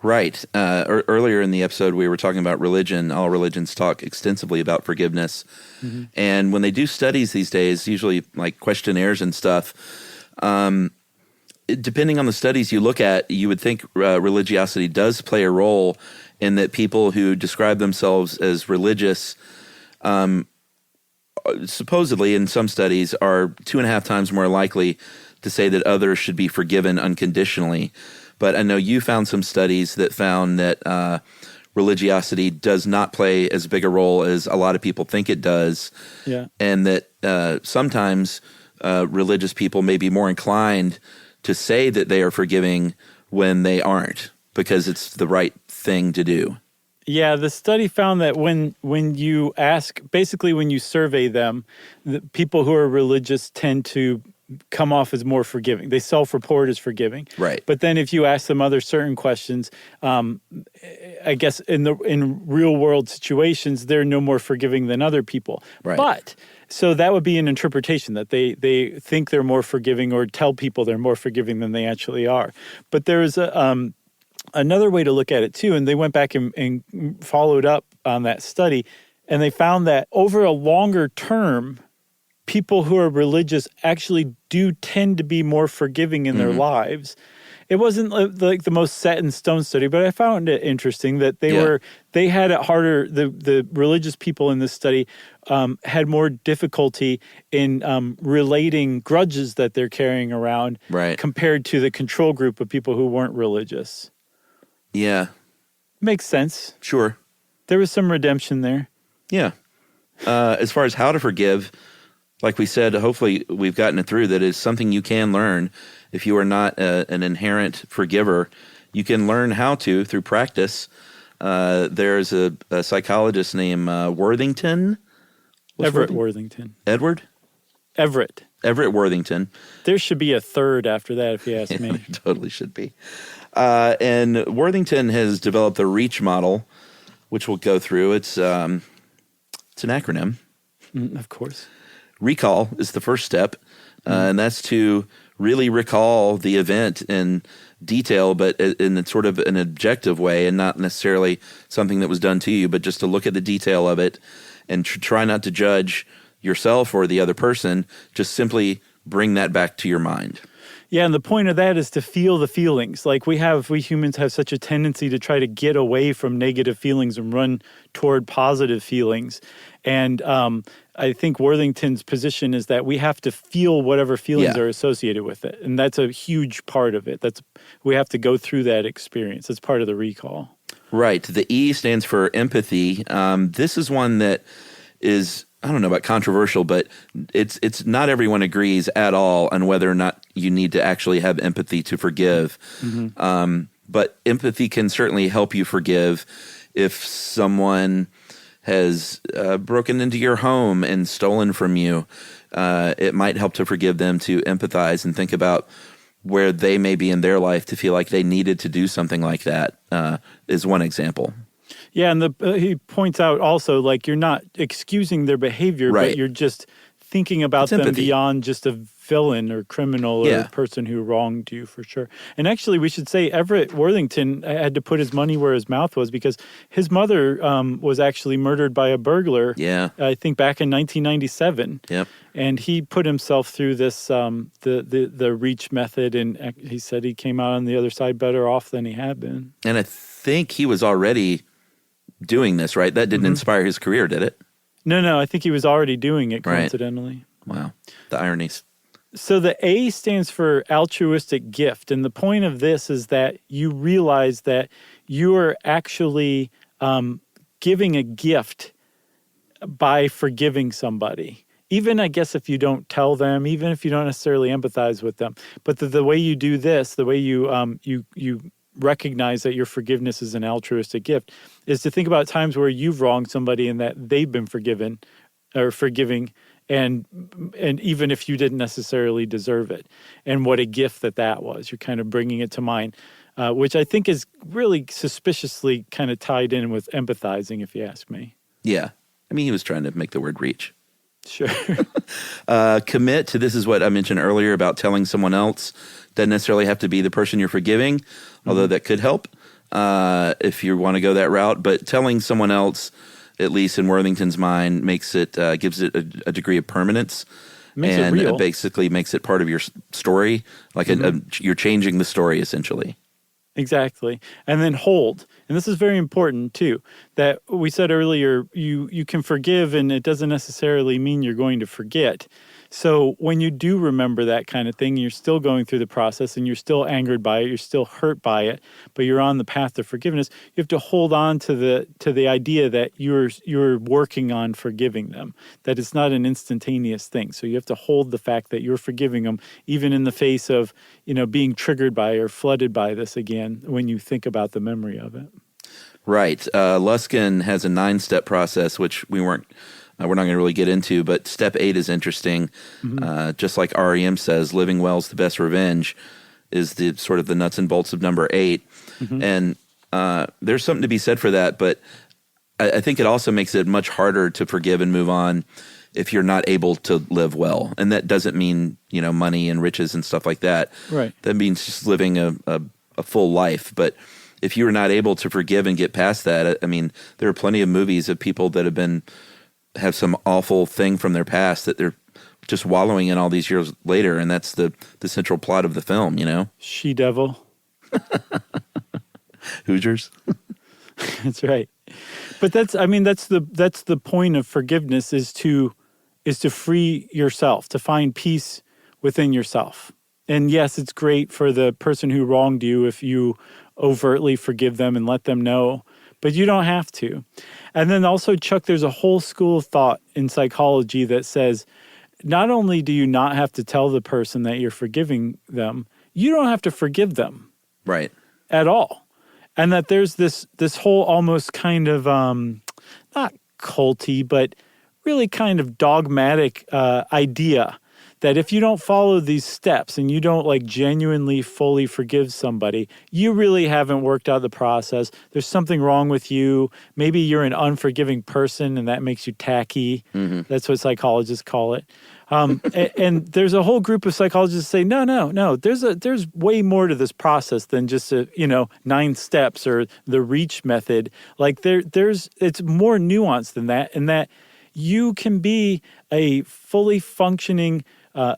Right. Earlier in the episode, we were talking about religion. All religions talk extensively about forgiveness. Mm-hmm. And when they do studies these days, usually like questionnaires and stuff, depending on the studies you look at, you would think religiosity does play a role in that people who describe themselves as religious supposedly in some studies are 2.5 times more likely to say that others should be forgiven unconditionally. But I know you found some studies that found that religiosity does not play as big a role as a lot of people think it does. Yeah. And that sometimes religious people may be more inclined to say that they are forgiving when they aren't, because it's the right thing to do. Yeah, the study found that when you ask, basically when you survey them, the people who are religious tend to come off as more forgiving. They self-report as forgiving. Right. But then if you ask them other certain questions, I guess in real world situations, they're no more forgiving than other people. Right. But so that would be an interpretation that they think they're more forgiving or tell people they're more forgiving than they actually are. But there is another way to look at it too, and they went back and followed up on that study, and they found that over a longer term, people who are religious actually do tend to be more forgiving in their lives. It wasn't like the most set in stone study, but I found it interesting that they had it harder. The religious people in this study had more difficulty in relating grudges that they're carrying around compared to the control group of people who weren't religious. Yeah. Makes sense. Sure. There was some redemption there. Yeah. As far as how to forgive, like we said, hopefully we've gotten it through. That is something you can learn. If you are not an inherent forgiver, you can learn how to through practice. There's a psychologist named Worthington. Everett Worthington. Edward? Everett Worthington. There should be a third after that, if you ask me. There totally should be. And Worthington has developed the REACH model, which we'll go through. It's an acronym. Of course. Recall is the first step, and that's to really recall the event in detail, but in sort of an objective way, and not necessarily something that was done to you, but just to look at the detail of it and try not to judge yourself or the other person. Just simply bring that back to your mind. Yeah, and the point of that is to feel the feelings. Like we humans have such a tendency to try to get away from negative feelings and run toward positive feelings. And I think Worthington's position is that we have to feel whatever feelings are associated with it. And that's a huge part of it. We have to go through that experience. That's part of the recall. Right. The E stands for empathy. This is one that is, I don't know about controversial, but it's not everyone agrees at all on whether or not you need to actually have empathy to forgive. But empathy can certainly help you forgive if someone has broken into your home and stolen from you. It might help to forgive them, to empathize and think about where they may be in their life to feel like they needed to do something like that, is one example. Yeah, and he points out also, like, you're not excusing their behavior, but you're just thinking about them beyond just a villain or criminal or person who wronged you, for sure. And actually, we should say Everett Worthington had to put his money where his mouth was, because his mother was actually murdered by a burglar, I think back in 1997. Yep. And he put himself through this, the REACH method, and he said he came out on the other side better off than he had been. And I think he was already doing this, right? That didn't inspire his career, did it? No, I think he was already doing it, coincidentally. Right. Wow. The ironies. So the A stands for altruistic gift. And the point of this is that you realize that you are actually giving a gift by forgiving somebody. Even, I guess, if you don't tell them, even if you don't necessarily empathize with them. But the way you do this, the way you recognize that your forgiveness is an altruistic gift, is to think about times where you've wronged somebody and that they've been forgiven or forgiving, and even if you didn't necessarily deserve it, and what a gift that was. You're kind of bringing it to mind, which I think is really suspiciously kind of tied in with empathizing, if you ask me. Yeah. I mean, he was trying to make the word reach. Sure. Commit to, this is what I mentioned earlier about telling someone else. Doesn't necessarily have to be the person you're forgiving, although that could help if you want to go that route. But telling someone else, at least in Worthington's mind, makes it gives it a degree of permanence, makes it real. Basically makes it part of your story. Like you're changing the story essentially. Exactly. And then hold. And this is very important too, that we said earlier, you can forgive and it doesn't necessarily mean you're going to forget. So when you do remember that kind of thing, you're still going through the process and you're still angered by it, you're still hurt by it, but you're on the path to forgiveness. You have to hold on to the idea that you're working on forgiving them, that it's not an instantaneous thing. So you have to hold the fact that you're forgiving them, even in the face of, being triggered by or flooded by this again, when you think about the memory of it. Right. Luskin has a 9-step process, which we're not going to really get into, but step 8 is interesting. Just like REM says, living well is the best revenge, is the sort of the nuts and bolts of number 8. And there's something to be said for that, but I think it also makes it much harder to forgive and move on if you're not able to live well. And that doesn't mean, money and riches and stuff like that. Right. That means just living a full life. But if you are not able to forgive and get past that, I mean, there are plenty of movies of people that have some awful thing from their past that they're just wallowing in all these years later, and that's the central plot of the film, She-Devil. Hoosiers. That's right. But that's the point of forgiveness, is to free yourself, to find peace within yourself. And yes, it's great for the person who wronged you if you overtly forgive them and let them know, but you don't have to. And then also, Chuck, there's a whole school of thought in psychology that says not only do you not have to tell the person that you're forgiving them, you don't have to forgive them. Right. At all. and that there's this whole almost kind of not culty, but really kind of dogmatic idea that if you don't follow these steps and you don't like genuinely fully forgive somebody, you really haven't worked out the process. There's something wrong with you. Maybe you're an unforgiving person and that makes you tacky. That's what psychologists call it. And there's a whole group of psychologists that say, no. There's way more to this process than just 9 steps or the reach method. Like it's more nuanced than that, and that you can be a fully functioning,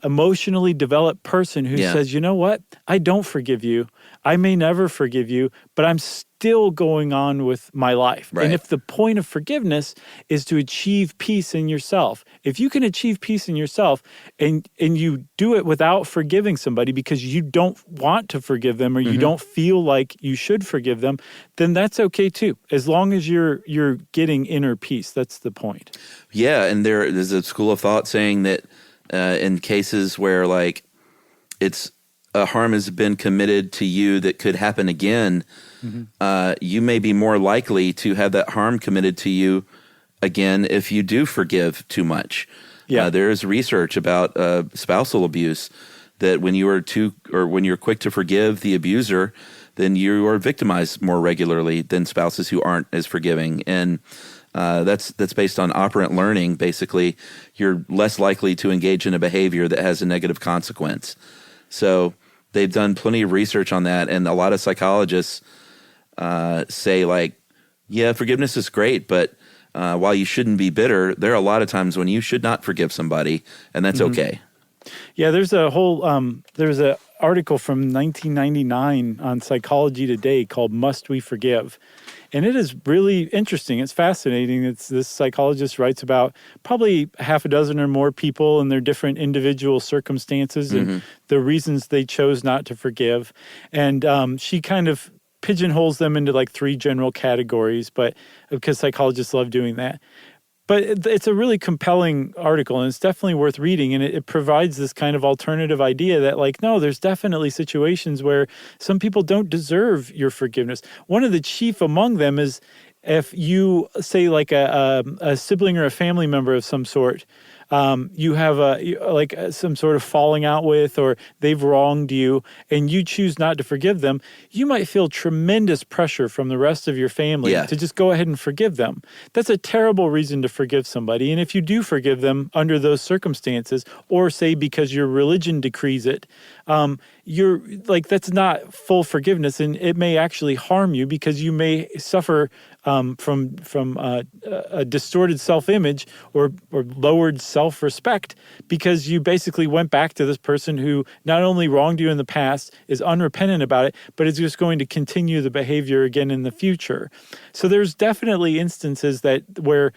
emotionally developed person who says, you know what? I don't forgive you. I may never forgive you, but I'm still going on with my life. Right. And if the point of forgiveness is to achieve peace in yourself, if you can achieve peace in yourself and you do it without forgiving somebody because you don't want to forgive them or you don't feel like you should forgive them, then that's okay too. As long as you're getting inner peace, that's the point. Yeah, and there's a school of thought saying that in cases where like it's a harm has been committed to you that could happen again, you may be more likely to have that harm committed to you again if you do forgive too much. Yeah, there is research about spousal abuse that when you are when you're quick to forgive the abuser, then you are victimized more regularly than spouses who aren't as forgiving. And that's based on operant learning. Basically, you're less likely to engage in a behavior that has a negative consequence. So they've done plenty of research on that, and a lot of psychologists say, like, yeah, forgiveness is great, but while you shouldn't be bitter, there are a lot of times when you should not forgive somebody, and that's okay. Yeah, there's a whole there's an article from 1999 on Psychology Today called "Must We Forgive?" And it is really interesting. It's fascinating. This psychologist writes about probably half a dozen or more people and their different individual circumstances and the reasons they chose not to forgive. And she kind of pigeonholes them into like 3 general categories, but because psychologists love doing that. But it's a really compelling article, and it's definitely worth reading. And it provides this kind of alternative idea that, like, no, there's definitely situations where some people don't deserve your forgiveness. One of the chief among them is if you say, like, a sibling or a family member of some sort, you have some sort of falling out with, or they've wronged you, and you choose not to forgive them, you might feel tremendous pressure from the rest of your family to just go ahead and forgive them. That's a terrible reason to forgive somebody. And if you do forgive them under those circumstances, or say because your religion decrees it, you're like, that's not full forgiveness, and it may actually harm you because you may suffer from a distorted self-image or lowered self-respect because you basically went back to this person who not only wronged you in the past, is unrepentant about it, but is just going to continue the behavior again in the future. So there's definitely instances where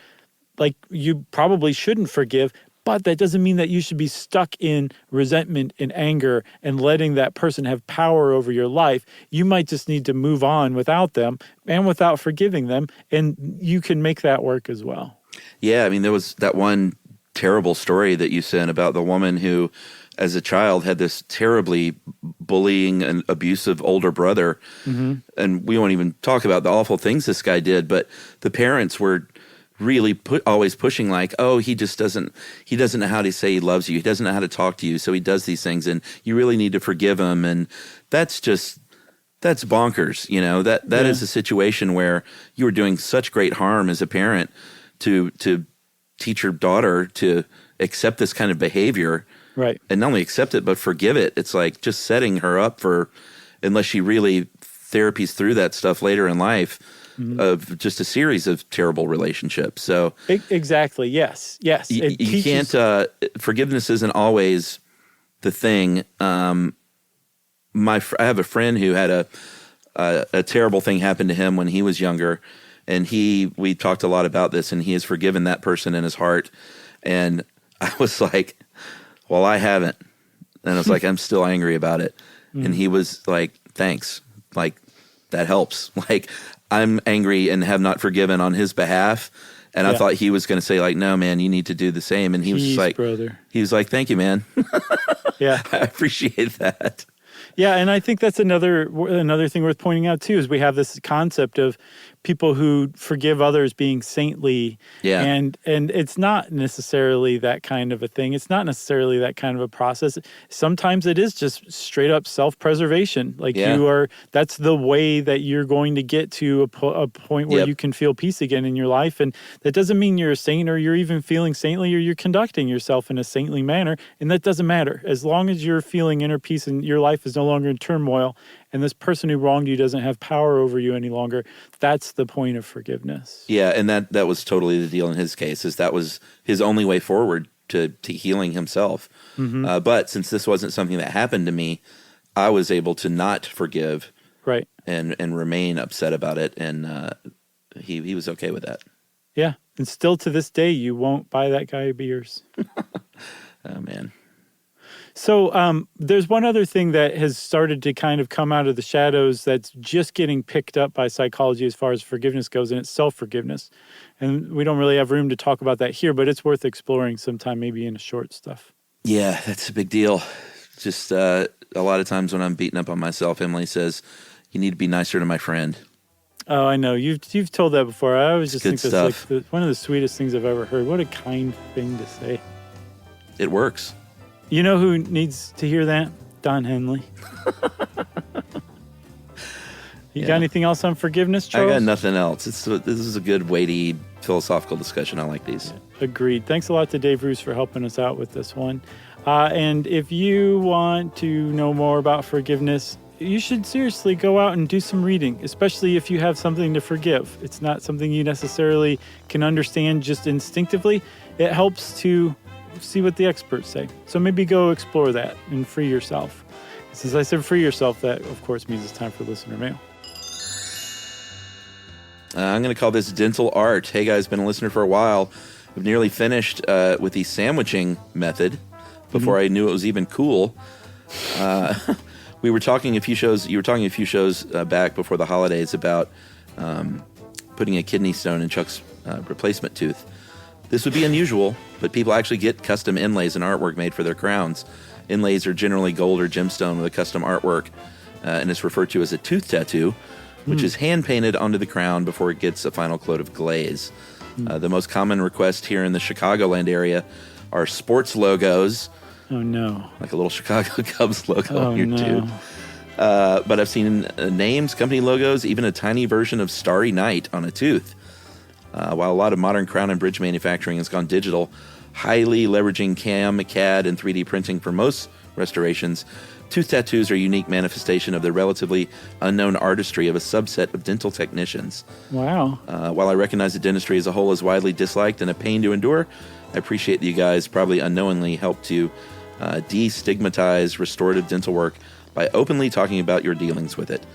like you probably shouldn't forgive, but that doesn't mean that you should be stuck in resentment and anger and letting that person have power over your life. You might just need to move on without them and without forgiving them, and you can make that work as well. Yeah, I mean, there was that one terrible story that you sent about the woman who, as a child, had this terribly bullying and abusive older brother. And we won't even talk about the awful things this guy did, but the parents were really always pushing, like, oh, he doesn't know how to say he loves you. He doesn't know how to talk to you. So he does these things, and you really need to forgive him. And that's bonkers. You know, that is a situation where you were doing such great harm as a parent to teach your daughter to accept this kind of behavior. Right. And not only accept it, but forgive it. It's like just setting her up for, unless she really therapies through that stuff later in life, of just a series of terrible relationships. So exactly, yes. You can't. Forgiveness isn't always the thing. I have a friend who had a terrible thing happen to him when he was younger, and we talked a lot about this, and he has forgiven that person in his heart. And I was like, well, I haven't. And I was like, I'm still angry about it. And he was like, thanks. Like, that helps. Like, I'm angry and have not forgiven on his behalf. And I thought he was going to say, like, no, man, you need to do the same. And he was just like, brother. He was like, thank you, man. I appreciate that. Yeah, and I think that's another thing worth pointing out too is we have this concept of people who forgive others being saintly. Yeah. And it's not necessarily that kind of a thing. It's not necessarily that kind of a process. Sometimes it is just straight up self-preservation. Like that's the way that you're going to get to a point where you can feel peace again in your life. And that doesn't mean you're a saint or you're even feeling saintly or you're conducting yourself in a saintly manner. And that doesn't matter. As long as you're feeling inner peace and your life is no longer in turmoil and this person who wronged you doesn't have power over you any longer, that's the point of forgiveness. Yeah, and that was totally the deal in his case, is that was his only way forward to healing himself. Mm-hmm. But since this wasn't something that happened to me, I was able to not forgive and remain upset about it, and he was okay with that. Yeah, and still to this day, you won't buy that guy beers. Oh, man. So there's one other thing that has started to kind of come out of the shadows that's just getting picked up by psychology as far as forgiveness goes, and it's self-forgiveness. And we don't really have room to talk about that here, but it's worth exploring sometime, maybe in a short stuff. Yeah, that's a big deal. Just a lot of times when I'm beating up on myself, Emily says, you need to be nicer to my friend. Oh, I know. You've told that before. I always just think that's like one of the sweetest things I've ever heard. What a kind thing to say. It works. You know who needs to hear that? Don Henley. You got anything else on forgiveness, Charles? I got nothing else. This is a good, weighty, philosophical discussion. I like these. Yeah, agreed. Thanks a lot to Dave Roos for helping us out with this one. And if you want to know more about forgiveness, you should seriously go out and do some reading, especially if you have something to forgive. It's not something you necessarily can understand just instinctively. It helps to see what the experts say. So maybe go explore that and free yourself. Since I said free yourself, that of course means it's time for listener mail. I'm going to call this dental art. Hey guys, been a listener for a while. I've nearly finished with the sandwiching method before I knew it was even cool. We were talking a few shows. You were talking a few shows back before the holidays about putting a kidney stone in Chuck's replacement tooth. This would be unusual, but people actually get custom inlays and artwork made for their crowns. Inlays are generally gold or gemstone with a custom artwork, and it's referred to as a tooth tattoo, which is hand-painted onto the crown before it gets a final coat of glaze. The most common request here in the Chicagoland area are sports logos. Oh, no. Like a little Chicago Cubs logo on your tooth. No. But I've seen names, company logos, even a tiny version of Starry Night on a tooth. While a lot of modern crown and bridge manufacturing has gone digital, highly leveraging CAM, CAD, and 3D printing for most restorations, tooth tattoos are a unique manifestation of the relatively unknown artistry of a subset of dental technicians. Wow. While I recognize that dentistry as a whole is widely disliked and a pain to endure, I appreciate that you guys probably unknowingly help to destigmatize restorative dental work by openly talking about your dealings with it.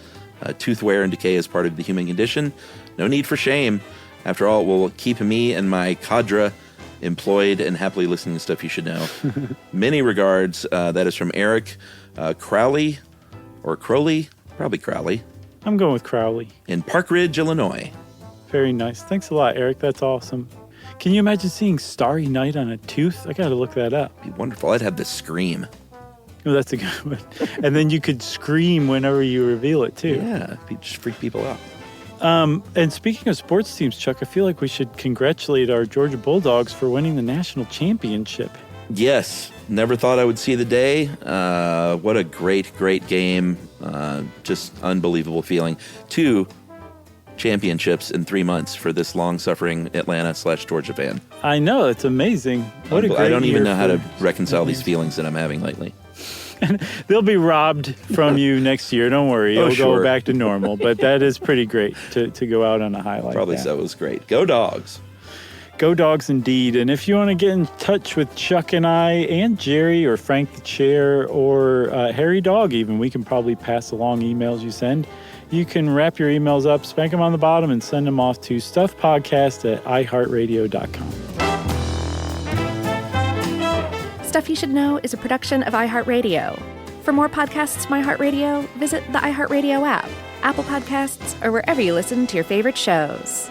Tooth wear and decay is part of the human condition. No need for shame. After all, it will keep me and my cadre employed and happily listening to stuff you should know. Many regards. That is from Eric Crowley, or Crowley, probably Crowley. I'm going with Crowley. In Park Ridge, Illinois. Very nice. Thanks a lot, Eric. That's awesome. Can you imagine seeing Starry Night on a tooth? I got to look that up. It'd be wonderful. I'd have this scream. Oh, that's a good one. And then you could scream whenever you reveal it, too. Yeah, just freak people out. And speaking of sports teams, Chuck, I feel like we should congratulate our Georgia Bulldogs for winning the national championship. Yes. Never thought I would see the day. What a great, great game. Just unbelievable feeling. 2 championships in 3 months for this long-suffering Atlanta/Georgia fan. I know. It's amazing. What a great I don't even know how to year reconcile these feelings that I'm having lately. They'll be robbed from you next year. Don't worry. It'll go back to normal. But that is pretty great to go out on a high like Probably that. so. It was great. Go Dogs. Go Dogs indeed. And if you want to get in touch with Chuck and I and Jerry or Frank the Chair or Harry Dog even, we can probably pass along emails you send. You can wrap your emails up, spank them on the bottom, and send them off to stuffpodcast@iheartradio.com. Stuff You Should Know is a production of iHeartRadio. For more podcasts from iHeartRadio, visit the iHeartRadio app, Apple Podcasts, or wherever you listen to your favorite shows.